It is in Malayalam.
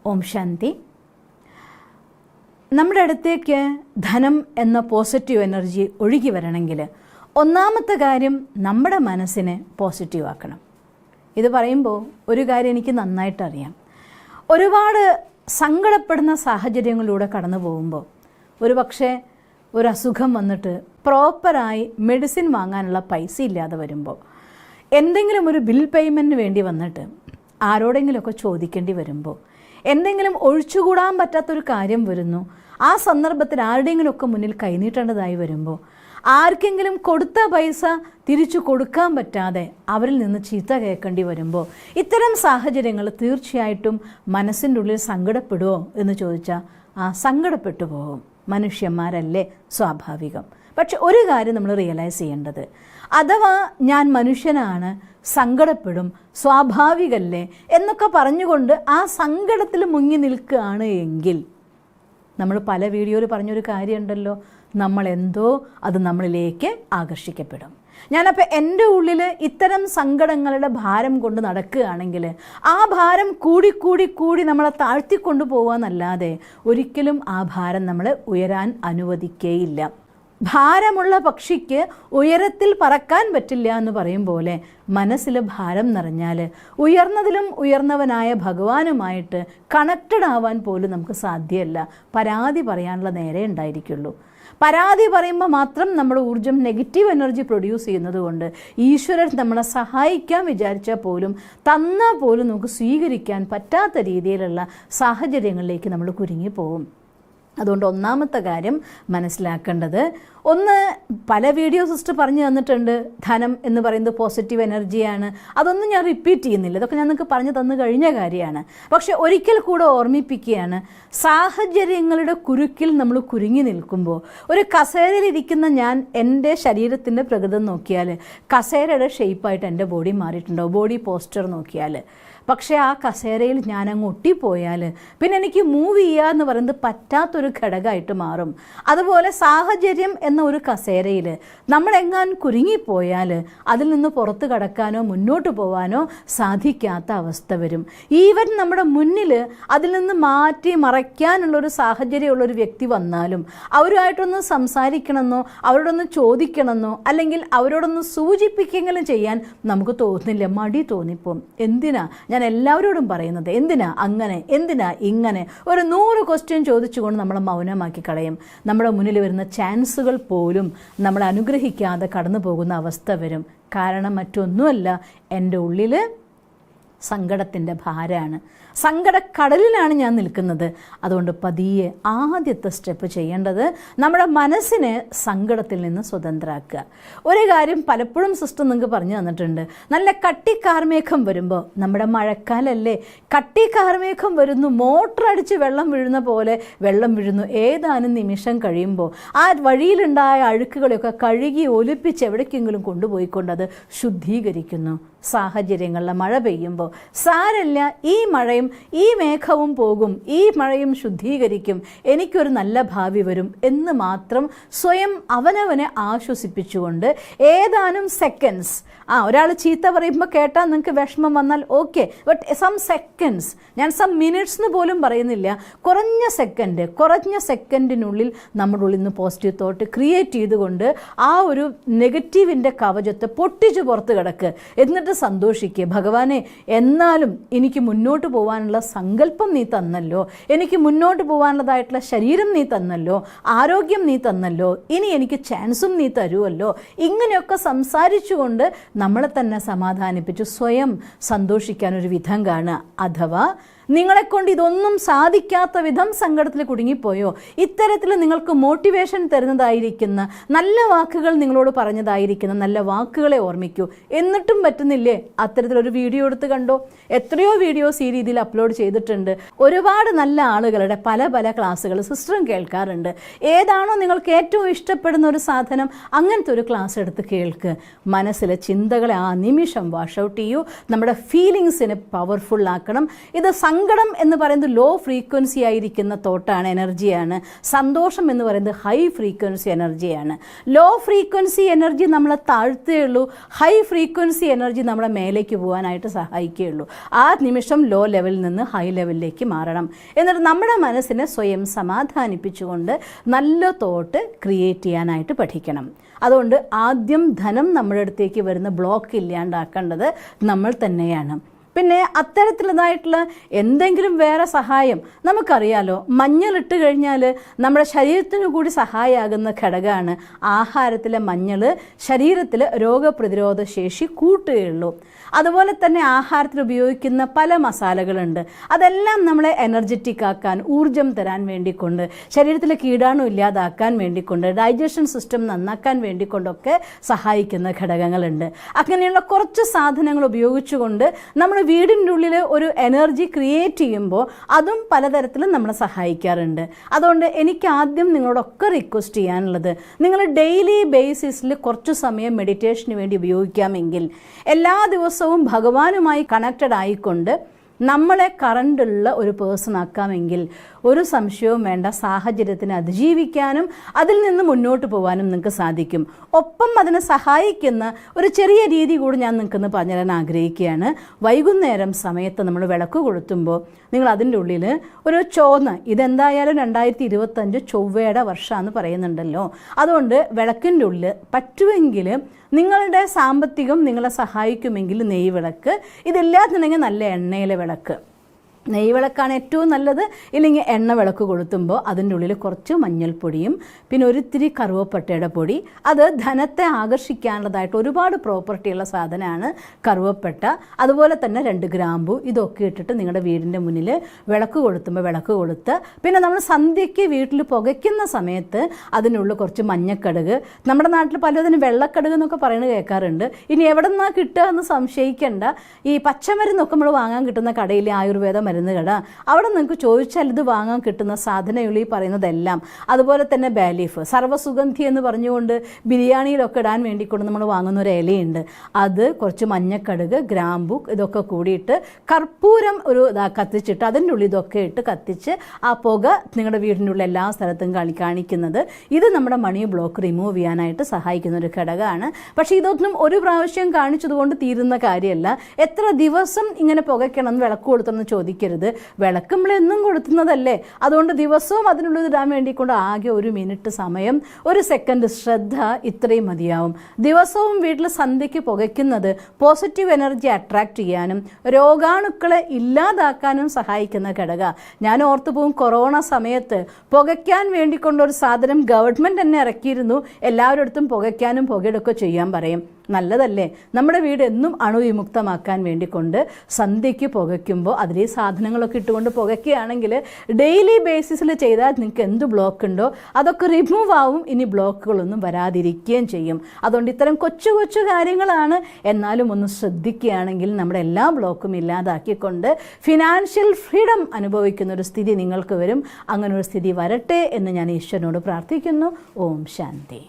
ഓം ശാന്തി. നമ്മുടെ അടുത്തേക്ക് ധനം എന്ന പോസിറ്റീവ് എനർജി ഒഴുകി വരണമെങ്കിൽ ഒന്നാമത്തെ കാര്യം നമ്മുടെ മനസ്സിനെ പോസിറ്റീവ് ആക്കണം. ഇത് പറയുമ്പോൾ ഒരു കാര്യം എനിക്ക് നന്നായിട്ടറിയാം. ഒരുപാട് സങ്കടപ്പെടുന്ന സാഹചര്യങ്ങളിലൂടെ കടന്നു പോകുമ്പോൾ ഒരു അസുഖം വന്നിട്ട് പ്രോപ്പറായി മെഡിസിൻ വാങ്ങാനുള്ള പൈസ ഇല്ലാതെ വരുമ്പോൾ, എന്തെങ്കിലും ഒരു ബിൽ പേയ്മെൻറ്റിന് വേണ്ടി വന്നിട്ട് ആരോടെങ്കിലുമൊക്കെ ചോദിക്കേണ്ടി വരുമ്പോൾ, എന്തെങ്കിലും ഒഴിച്ചുകൂടാൻ പറ്റാത്തൊരു കാര്യം വരുന്നു, ആ സന്ദർഭത്തിൽ ആരുടെയെങ്കിലുമൊക്കെ മുന്നിൽ കൈനീട്ടേണ്ടതായി വരുമ്പോൾ, ആർക്കെങ്കിലും കൊടുത്ത പൈസ തിരിച്ചു കൊടുക്കാൻ പറ്റാതെ അവരിൽ നിന്ന് ചീത്ത കേൾക്കേണ്ടി വരുമ്പോൾ, ഇത്തരം സാഹചര്യങ്ങൾ തീർച്ചയായിട്ടും മനസ്സിൻ്റെ ഉള്ളിൽ സങ്കടപ്പെടുമോ എന്ന് ചോദിച്ചാൽ സങ്കടപ്പെട്ടു പോകും. മനുഷ്യന്മാരല്ലേ, സ്വാഭാവികം. പക്ഷെ ഒരു കാര്യം നമ്മൾ റിയലൈസ് ചെയ്യേണ്ടത്, അഥവാ ഞാൻ മനുഷ്യനാണ്, സങ്കടപ്പെടും, സ്വാഭാവികല്ലേ എന്നൊക്കെ പറഞ്ഞുകൊണ്ട് ആ സങ്കടത്തിൽ മുങ്ങി നിൽക്കുകയാണ് എങ്കിൽ, നമ്മൾ പല വീഡിയോയിൽ പറഞ്ഞൊരു കാര്യമുണ്ടല്ലോ, നമ്മളെന്തോ അത് നമ്മളിലേക്ക് ആകർഷിക്കപ്പെടും. ഞാനപ്പോൾ എൻ്റെ ഉള്ളിൽ ഇത്തരം സങ്കടങ്ങളുടെ ഭാരം കൊണ്ട് നടക്കുകയാണെങ്കിൽ ആ ഭാരം കൂടി നമ്മളെ താഴ്ത്തിക്കൊണ്ടു പോകാമെന്നല്ലാതെ ഒരിക്കലും ആ ഭാരം നമ്മളെ ഉയരാൻ അനുവദിക്കേയില്ല. ഭാരമുള്ള പക്ഷിക്ക് ഉയരത്തിൽ പറക്കാൻ പറ്റില്ല എന്ന് പറയും പോലെ, മനസ്സിൽ ഭാരം നിറഞ്ഞാൽ ഉയർന്നതിലും ഉയർന്നവനായ ഭഗവാനുമായിട്ട് കണക്റ്റഡ് ആവാൻ പോലും നമുക്ക് സാധ്യമല്ല. പരാതി പറയാനുള്ള നേരെ ഉണ്ടായിരിക്കുള്ളൂ. പരാതി പറയുമ്പോൾ മാത്രം നമ്മുടെ ഊർജ്ജം നെഗറ്റീവ് എനർജി പ്രൊഡ്യൂസ് ചെയ്യുന്നത് കൊണ്ട് ഈശ്വരൻ നമ്മളെ സഹായിക്കാൻ വിചാരിച്ചാൽ പോലും, തന്നാൽ പോലും നമുക്ക് സ്വീകരിക്കാൻ പറ്റാത്ത രീതിയിലുള്ള സാഹചര്യങ്ങളിലേക്ക് നമ്മൾ കുരുങ്ങിപ്പോവും. അതുകൊണ്ട് ഒന്നാമത്തെ കാര്യം മനസ്സിലാക്കേണ്ടത്, പല വീഡിയോ സിസ്റ്റർ പറഞ്ഞു തന്നിട്ടുണ്ട്, ധനം എന്ന് പറയുന്നത് പോസിറ്റീവ് എനർജിയാണ്. അതൊന്നും ഞാൻ റിപ്പീറ്റ് ചെയ്യുന്നില്ല, ഇതൊക്കെ ഞാൻ നിങ്ങൾക്ക് പറഞ്ഞു തന്നു കഴിഞ്ഞ കാര്യമാണ്. പക്ഷെ ഒരിക്കൽ കൂടെ ഓർമ്മിപ്പിക്കുകയാണ്, സാഹചര്യങ്ങളുടെ കുരുക്കിൽ നമ്മൾ കുരുങ്ങി നിൽക്കുമ്പോൾ, ഒരു കസേരയിലിരിക്കുന്ന ഞാൻ എൻ്റെ ശരീരത്തിൻ്റെ പ്രകൃതം നോക്കിയാൽ കസേരയുടെ ഷേപ്പായിട്ട് എൻ്റെ ബോഡി മാറിയിട്ടുണ്ടോ? ബോഡി പോസ്റ്റർ നോക്കിയാൽ. പക്ഷേ ആ കസേരയിൽ ഞാനങ്ങ് ഒട്ടിപ്പോയാൽ പിന്നെ എനിക്ക് മൂവ് ചെയ്യുക എന്ന് പറയുന്നത് പറ്റാത്തൊരു ഘടകമായിട്ട് മാറും. അതുപോലെ സാഹചര്യം എന്ന ഒരു കസേരയിൽ നമ്മളെങ്ങാനും കുരുങ്ങിപ്പോയാൽ അതിൽ നിന്ന് പുറത്ത് കടക്കാനോ മുന്നോട്ട് പോകാനോ സാധിക്കാത്ത അവസ്ഥ വരും. ഈവൻ നമ്മുടെ മുന്നിൽ അതിൽ നിന്ന് മാറ്റി മറയ്ക്കാനുള്ളൊരു സാഹചര്യമുള്ളൊരു വ്യക്തി വന്നാലും അവരുമായിട്ടൊന്ന് സംസാരിക്കണമെന്നോ അവരോടൊന്ന് ചോദിക്കണമെന്നോ അല്ലെങ്കിൽ അവരോടൊന്ന് സൂചിപ്പിക്കെങ്കിലും ചെയ്യാൻ നമുക്ക് തോന്നുന്നില്ല, മടി തോന്നിപ്പോവും. എന്തിനാ ഞാൻ എല്ലാവരോടും പറയുന്നത്, എന്തിനാ അങ്ങനെ, എന്തിനാ ഇങ്ങനെ, ഒരു 100 ക്വസ്റ്റ്യൻ ചോദിച്ചുകൊണ്ട് നമ്മളെ മൗനമാക്കി കളയും. നമ്മുടെ മുന്നിൽ വരുന്ന ചാൻസുകൾ പോലും നമ്മളെ അനുഗ്രഹിക്കാതെ കടന്നു പോകുന്ന അവസ്ഥ വരും. കാരണം മറ്റൊന്നുമല്ല, എൻ്റെ ഉള്ളിൽ സങ്കടത്തിൻ്റെ ഭാരമാണ്, സങ്കടക്കടലിലാണ് ഞാൻ നിൽക്കുന്നത്. അതുകൊണ്ട് പതിയെ ആദ്യത്തെ സ്റ്റെപ്പ് ചെയ്യേണ്ടത് നമ്മുടെ മനസ്സിനെ സങ്കടത്തിൽ നിന്ന് സ്വതന്ത്രമാക്കുക. ഒരു കാര്യം പലപ്പോഴും സിസ്റ്റർ നിങ്ങൾക്ക് പറഞ്ഞു തന്നിട്ടുണ്ട്, നല്ല കട്ടിക്കാർമേഘം വരുമ്പോൾ, നമ്മുടെ മഴക്കാലല്ലേ, കട്ടിക്കാർമേഘം വരുന്നു, മോട്ടർ അടിച്ച് വെള്ളം വീഴുന്ന പോലെ വെള്ളം വീഴുന്നു. ഏതാനും നിമിഷം കഴിയുമ്പോൾ ആ വഴിയിലുണ്ടായ അഴുക്കുകളെയൊക്കെ കഴുകി ഒലിപ്പിച്ച് എവിടേക്കെങ്കിലും കൊണ്ടുപോയിക്കൊണ്ട് അത് ശുദ്ധീകരിക്കുന്നു. സാഹചര്യങ്ങളിലെ മഴ പെയ്യുമ്പോൾ സാരല്ല, ഈ മഴയും ഈ മേഘവും പോകും, ഈ മഴയും ശുദ്ധീകരിക്കും, എനിക്കൊരു നല്ല ഭാവി വരും എന്ന് മാത്രം സ്വയം അവനവനെ ആശ്വസിപ്പിച്ചുകൊണ്ട് ഏതാനും സെക്കൻഡ്സ്, ഒരാൾ ചീത്ത പറയുമ്പോൾ കേട്ടാൽ നിങ്ങൾക്ക് വിഷമം വന്നാൽ ഓക്കെ, ബട്ട് സം സെക്കൻഡ്സ്, ഞാൻ സം മിനിറ്റ്സ് എന്ന് പോലും പറയുന്നില്ല, കുറഞ്ഞ സെക്കൻഡിനുള്ളിൽ നമ്മുടെ ഉള്ളിൽ നിന്ന് പോസിറ്റീവ് തോട്ട് ക്രിയേറ്റ് ചെയ്തുകൊണ്ട് ആ ഒരു നെഗറ്റീവിൻ്റെ കവചത്തെ പൊട്ടിച്ച് പുറത്ത് കിടക്ക്. എന്നിട്ട് സന്തോഷിക്കുക, ഭഗവാനെ എന്നാലും എനിക്ക് മുന്നോട്ട് പോകാനുള്ള സങ്കല്പം നീ തന്നല്ലോ, എനിക്ക് മുന്നോട്ട് പോകാനുള്ളതായിട്ടുള്ള ശരീരം നീ തന്നല്ലോ, ആരോഗ്യം നീ തന്നല്ലോ, ഇനി എനിക്ക് ചാൻസും നീ തരുമല്ലോ. ഇങ്ങനെയൊക്കെ സംസാരിച്ചുകൊണ്ട് നമ്മളെ തന്നെ സമാധാനിപ്പിച്ച് സ്വയം സന്തോഷിക്കാനൊരു വിധം കാണുക. അഥവാ നിങ്ങളെക്കൊണ്ട് ഇതൊന്നും സാധിക്കാത്ത വിധം സങ്കടത്തിൽ കുടുങ്ങിപ്പോയോ, ഇത്തരത്തിൽ നിങ്ങൾക്ക് മോട്ടിവേഷൻ തരുന്നതായിരിക്കുന്ന നല്ല വാക്കുകൾ നിങ്ങളോട് പറഞ്ഞതായിരിക്കുന്ന നല്ല വാക്കുകളെ ഓർമ്മിക്കൂ. എന്നിട്ടും പറ്റുന്നില്ലേ, അത്തരത്തിലൊരു വീഡിയോ എടുത്ത് കണ്ടോ. എത്രയോ വീഡിയോസ് ഈ രീതിയിൽ അപ്ലോഡ് ചെയ്തിട്ടുണ്ട്. ഒരുപാട് നല്ല ആളുകളുടെ പല ക്ലാസ്സുകൾ സിസ്റ്ററും കേൾക്കാറുണ്ട്. ഏതാണോ നിങ്ങൾക്ക് ഏറ്റവും ഇഷ്ടപ്പെടുന്ന ഒരു സാധനം, അങ്ങനത്തെ ഒരു ക്ലാസ് എടുത്ത് കേൾക്ക്. മനസ്സിലെ ചിന്തകളെ ആ നിമിഷം വാഷ് ഔട്ട് ചെയ്യൂ. നമ്മുടെ ഫീലിങ്സിനെ പവർഫുൾ ആക്കണം. ഇത് സങ്കടം എന്ന് പറയുന്നത് ലോ ഫ്രീക്വൻസി ആയിരിക്കുന്ന തോട്ടാണ്, എനർജിയാണ്. സന്തോഷം എന്ന് പറയുന്നത് ഹൈ ഫ്രീക്വൻസി എനർജിയാണ്. ലോ ഫ്രീക്വൻസി എനർജി നമ്മളെ താഴ്ത്തുകയുള്ളൂ, ഹൈ ഫ്രീക്വൻസി എനർജി നമ്മളെ മേലേക്ക് പോകാനായിട്ട് സഹായിക്കുകയുള്ളൂ. ആ നിമിഷം ലോ ലെവലിൽ നിന്ന് ഹൈ ലെവലിലേക്ക് മാറണം. എന്നിട്ട് നമ്മുടെ മനസ്സിനെ സ്വയം സമാധാനിപ്പിച്ചുകൊണ്ട് നല്ല തോട്ട് ക്രിയേറ്റ് ചെയ്യാനായിട്ട് പഠിക്കണം. അതുകൊണ്ട് ആദ്യം ധനം നമ്മുടെ അടുത്തേക്ക് വരുന്ന ബ്ലോക്ക് ഇല്ലാണ്ടാക്കേണ്ടത് നമ്മൾ തന്നെയാണ്. പിന്നെ അത്തരത്തിലുള്ളതായിട്ടുള്ള എന്തെങ്കിലും വേറെ സഹായം നമുക്കറിയാലോ. മഞ്ഞളിട്ട് കഴിഞ്ഞാൽ നമ്മുടെ ശരീരത്തിനു കൂടി സഹായമാകുന്ന ഘടകമാണ് ആഹാരത്തിലെ മഞ്ഞൾ. ശരീരത്തിൽ രോഗപ്രതിരോധ ശേഷി കൂട്ടുകയുള്ളൂ. അതുപോലെ തന്നെ ആഹാരത്തിൽ ഉപയോഗിക്കുന്ന പല മസാലകളുണ്ട്. അതെല്ലാം നമ്മളെ എനർജറ്റിക് ആക്കാൻ, ഊർജം തരാൻ വേണ്ടിക്കൊണ്ട്, ശരീരത്തിലെ കീടാണു ഇല്ലാതാക്കാൻ വേണ്ടിക്കൊണ്ട്, ഡൈജഷൻ സിസ്റ്റം നന്നാക്കാൻ വേണ്ടിക്കൊണ്ടൊക്കെ സഹായിക്കുന്ന ഘടകങ്ങളുണ്ട്. അങ്ങനെയുള്ള കുറച്ച് സാധനങ്ങൾ ഉപയോഗിച്ചുകൊണ്ട് നമ്മൾ വീടിൻ്റെ ഉള്ളിൽ ഒരു എനർജി ക്രിയേറ്റ് ചെയ്യുമ്പോൾ അതും പലതരത്തിലും നമ്മളെ സഹായിക്കാറുണ്ട്. അതുകൊണ്ട് എനിക്ക് ആദ്യം നിങ്ങളോടൊക്കെ റിക്വസ്റ്റ് ചെയ്യാനുള്ളത്, നിങ്ങൾ ഡെയിലി ബേസിസിൽ കുറച്ച് സമയം മെഡിറ്റേഷന് വേണ്ടി ഉപയോഗിക്കാമെങ്കിൽ, എല്ലാ ദിവസവും ഭഗവാനുമായി കണക്റ്റഡ് ആയിക്കൊണ്ട് നമ്മളെ കറണ്ടുള്ള ഒരു പേഴ്സൺ ആക്കാമെങ്കിൽ ഒരു സംശയവും വേണ്ട, സാഹചര്യത്തിനെ അതിജീവിക്കാനും അതിൽ നിന്ന് മുന്നോട്ട് പോകാനും നിങ്ങൾക്ക് സാധിക്കും. ഒപ്പം അതിനെ സഹായിക്കുന്ന ഒരു ചെറിയ രീതി കൂടി ഞാൻ നിങ്ങൾക്കൊന്ന് പറഞ്ഞു തരാൻ ആഗ്രഹിക്കുകയാണ്. വൈകുന്നേരം സമയത്ത് നമ്മൾ വിളക്ക് കൊളുത്തുമ്പോൾ നിങ്ങൾ അതിൻ്റെ ഉള്ളിൽ ഒരു ചോന്ന്, ഇതെന്തായാലും 2025 ചൊവ്വയുടെ വർഷമാണെന്ന് പറയുന്നുണ്ടല്ലോ, അതുകൊണ്ട് വിളക്കിൻ്റെ ഉള്ളിൽ പറ്റുമെങ്കിൽ നിങ്ങളുടെ സാമ്പത്തികം നിങ്ങളെ സഹായിക്കുമെങ്കിൽ നെയ്യ് വിളക്ക്, ഇതില്ലാന്നുണ്ടെങ്കിൽ നല്ല എണ്ണയിലെ വിളക്ക്, നെയ്യ് വിളക്കാണ് ഏറ്റവും നല്ലത്. ഇല്ലെങ്കിൽ എണ്ണ വിളക്ക് കൊളുത്തുമ്പോൾ അതിൻ്റെ ഉള്ളിൽ കുറച്ച് മഞ്ഞൾപ്പൊടിയും പിന്നെ ഒരിത്തിരി കറുവപ്പട്ടയുടെ പൊടി, അത് ധനത്തെ ആകർഷിക്കാനുള്ളതായിട്ട് ഒരുപാട് പ്രോപ്പർട്ടിയുള്ള സാധനമാണ് കറുവപ്പട്ട. അതുപോലെ തന്നെ 2 ഗ്രാമ്പു, ഇതൊക്കെ ഇട്ടിട്ട് നിങ്ങളുടെ വീടിൻ്റെ മുന്നിൽ വിളക്ക് കൊളുത്തുമ്പോൾ വിളക്ക് കൊളുത്ത്, പിന്നെ നമ്മൾ സന്ധ്യയ്ക്ക് വീട്ടിൽ പുകയ്ക്കുന്ന സമയത്ത് അതിനുള്ളിൽ കുറച്ച് മഞ്ഞക്കടുക്, നമ്മുടെ നാട്ടിൽ പലതിനും വെള്ളക്കടുക് എന്നൊക്കെ പറയുന്നത് കേൾക്കാറുണ്ട്. ഇനി എവിടെ നിന്നാണ് കിട്ടുക എന്ന് സംശയിക്കേണ്ട. ഈ പച്ചമരുന്നൊക്കെ നമ്മൾ വാങ്ങാൻ കിട്ടുന്ന കടയിൽ, ആയുർവേദ മരുന്ന് കട, അവിടെ നിങ്ങൾക്ക് ചോദിച്ചാൽ ഇത് വാങ്ങാൻ കിട്ടുന്ന സാധനങ്ങൾ ഈ പറയുന്നതെല്ലാം. അതുപോലെ തന്നെ ബേലീഫ്, സർവ്വസുഗന്ധി എന്ന് പറഞ്ഞുകൊണ്ട് ബിരിയാണിയിലൊക്കെ ഇടാൻ വേണ്ടിക്കൊണ്ട് നമ്മൾ വാങ്ങുന്ന ഒരു ഇലയുണ്ട്. അത് കുറച്ച് മഞ്ഞക്കടുക്, ഗ്രാമ്പു ഇതൊക്കെ കൂടിയിട്ട് കർപ്പൂരം ഒരു കത്തിച്ചിട്ട് അതിൻ്റെ ഉള്ളിൽ ഇതൊക്കെ ഇട്ട് കത്തിച്ച് ആ പുക നിങ്ങളുടെ വീടിൻ്റെ ഉള്ളിൽ എല്ലാ സ്ഥലത്തും കാണിക്കുന്നത്, ഇത് നമ്മുടെ മണി ബ്ലോക്ക് റിമൂവ് ചെയ്യാനായിട്ട് സഹായിക്കുന്ന ഒരു ഘടകമാണ്. പക്ഷേ ഇതൊന്നും ഒരു പ്രാവശ്യം കാണിച്ചതുകൊണ്ട് തീരുന്ന കാര്യമല്ല. എത്ര ദിവസം ഇങ്ങനെ പുകയ്ക്കണം എന്ന് വിളക്ക് കൊടുത്തെന്ന് ചോദിക്കരുത്. വിളക്ക് നമ്മളെന്നും കൊടുക്കുന്നതല്ലേ, അതുകൊണ്ട് ദിവസവും അതിനുള്ളിൽ ഇടാൻ വേണ്ടിക്കൊണ്ട് ആകെ 1 മിനിറ്റ് സമയം, 1 സെക്കൻഡ് ശ്രദ്ധ, ഇത്രയും മതിയാവും. ദിവസവും വീട്ടിൽ സന്ധ്യയ്ക്ക് പുകയ്ക്കുന്നത് പോസിറ്റീവ് എനർജി അട്രാക്റ്റ് ചെയ്യാനും രോഗാണുക്കളെ ഇല്ലാതാക്കാനും സഹായിക്കുന്ന ഘടക. ഞാൻ ഓർത്തു പോകും, കൊറോണ സമയത്ത് പുകയ്ക്കാൻ വേണ്ടിക്കൊണ്ടൊരു സാധനം ഗവൺമെൻറ് തന്നെ ഇറക്കിയിരുന്നു. എല്ലാവരുടെ അടുത്തും പുകയ്ക്കാനും പുകയെടുക്കുക ചെയ്യാൻ പറയും. നല്ലതല്ലേ? നമ്മുടെ വീട് എന്നും അണുവിമുക്തമാക്കാൻ വേണ്ടിക്കൊണ്ട് സന്ധ്യയ്ക്ക് പുകയ്ക്കുമ്പോൾ അതിൽ ഈ സാധനങ്ങളൊക്കെ ഇട്ടുകൊണ്ട് പുകയ്ക്കുകയാണെങ്കിൽ ഡെയിലി ബേസിസിൽ ചെയ്താൽ നിങ്ങൾക്ക് എന്ത് ബ്ലോക്ക് ഉണ്ടോ അതൊക്കെ റിമൂവ് ആവും. ഇനി ബ്ലോക്കുകളൊന്നും വരാതിരിക്കുകയും ചെയ്യും. അതുകൊണ്ട് ഇത്തരം കൊച്ചു കൊച്ചു കാര്യങ്ങളാണ്, എന്നാലും ഒന്ന് ശ്രദ്ധിക്കുകയാണെങ്കിൽ നമ്മുടെ എല്ലാ ബ്ലോക്കും ഇല്ലാതാക്കിക്കൊണ്ട് ഫിനാൻഷ്യൽ ഫ്രീഡം അനുഭവിക്കുന്ന ഒരു സ്ഥിതി നിങ്ങൾക്ക് വരും. അങ്ങനെ ഒരു സ്ഥിതി വരട്ടെ എന്ന് ഞാൻ ഈശ്വരനോട് പ്രാർത്ഥിക്കുന്നു. ഓം ശാന്തി.